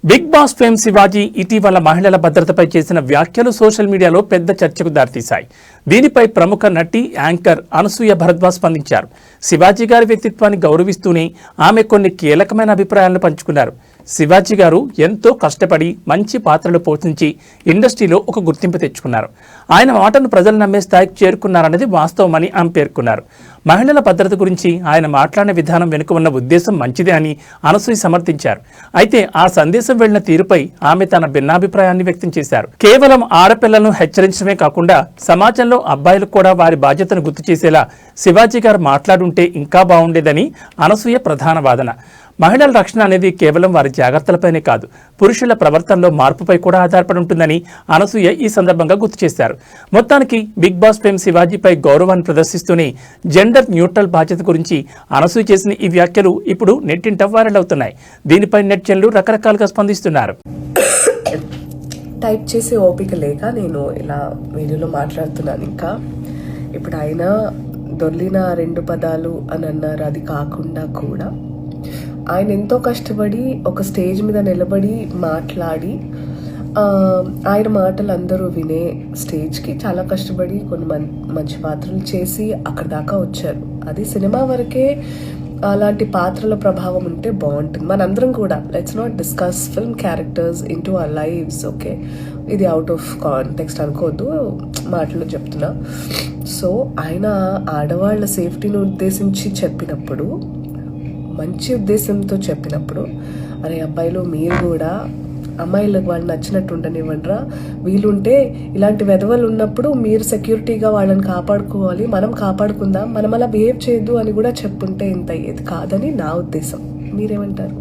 Big boss fame Shivaji ఇటీవల మహిళల భద్రతపై చేసిన వ్యాఖ్యలు సోషల్ మీడియాలో పెద్ద చర్చకు దారితీశాయి. దీనిపై ప్రముఖ నటి యాంకర్ అనసూయ భరద్వాజ్ స్పందించారు. శివాజీ గారి వ్యక్తిత్వాన్ని గౌరవిస్తూనే ఆమె కొన్ని కీలకమైన అభిప్రాయాలను పంచుకున్నారు. శివాజీ గారు ఎంతో కష్టపడి మంచి పాత్రలు పోషించి ఇండస్ట్రీలో ఒక గుర్తింపు తెచ్చుకున్నారు. ఆయన మాటను ప్రజలు నమ్మే స్థాయికి చేరుకున్నారన్నది వాస్తవమని ఆమె పేర్కొన్నారు. మహిళల భద్రత గురించి ఆయన మాట్లాడిన విధానం వెనుక ఉన్న ఉద్దేశం మంచిదే అని అనసూయ సమర్థించారు. అయితే ఆ సందేశం వెళ్లిన తీరుపై ఆమె తన భిన్నాభిప్రాయాన్ని వ్యక్తం చేశారు. కేవలం ఆడపిల్లలను హెచ్చరించడమే కాకుండా సమాజంలో అబ్బాయిలకు కూడా వారి బాధ్యతను గుర్తు చేసేలా శివాజీ గారు మాట్లాడుంటే ఇంకా బాగుండేదని అనసూయ ప్రధాన వాదన. మహిళల రక్షణ అనేది కేవలం వారి జాగ్రత్తలపైనే కాదు, పురుషుల ప్రవర్తనలో మార్పుపై కూడా ఆధారపడి ఉంటుందని అనసూయ ఈ సందర్భంగా గుర్తు చేశారు. మొత్తానికి బిగ్ బాస్ ఫేమ్ శివాజీపై గౌరవాన్ని ప్రదర్శిస్తూనే జెండర్ న్యూట్రల్ బాధ్యత గురించి అనసూయ చేసిన ఈ వ్యాఖ్యలు ఇప్పుడు నెట్టింట వైరల్ అవుతున్నాయి. దీనిపై నెటిజన్లు రకరకాలుగా స్పందిస్తున్నారు. టైప్ చేసే ఓపిక లేక నేను ఇలా వీడియోలో మాట్లాడుతున్నాను. ఇంకా ఇప్పుడు ఆయన దొర్లిన 2 పదాలు అని అన్నారు. అది కాకుండా కూడా ఆయన ఎంతో కష్టపడి ఒక స్టేజ్ మీద నిలబడి మాట్లాడి ఆయన మాటలు అందరూ వినే స్టేజ్కి చాలా కష్టపడి కొన్ని మంచి పాత్రలు చేసి అక్కడి దాకా వచ్చారు. అది సినిమా వరకే అలాంటి పాత్రల ప్రభావం ఉంటే బాగుంటుంది. మనందరం కూడా let's not discuss film characters in to our lives. Okay, ఇది అవుట్ ఆఫ్ కాంటెక్స్ట్ అనుకోవద్దు, మాటలు చెప్తున్నా. సో ఆయన ఆడవాళ్ళ సేఫ్టీని ఉద్దేశించి చెప్పినప్పుడు, మంచి ఉద్దేశంతో చెప్పినప్పుడు, అరే అబ్బాయిలు మీరు కూడా అమ్మాయిలకు వాళ్ళు నచ్చినట్టు ఉండనివ్వండిరా, వీలుంటే ఇలాంటి వెధవలు ఉన్నప్పుడు మీరు సెక్యూరిటీగా వాళ్ళని కాపాడుకోవాలి, మనం కాపాడుకుందాం, మనం అలా బిహేవ్ చేయొద్దు అని కూడా చెప్పుంటే ఇంత అయ్యేది కాదని నా ఉద్దేశం. మీరేమంటారు?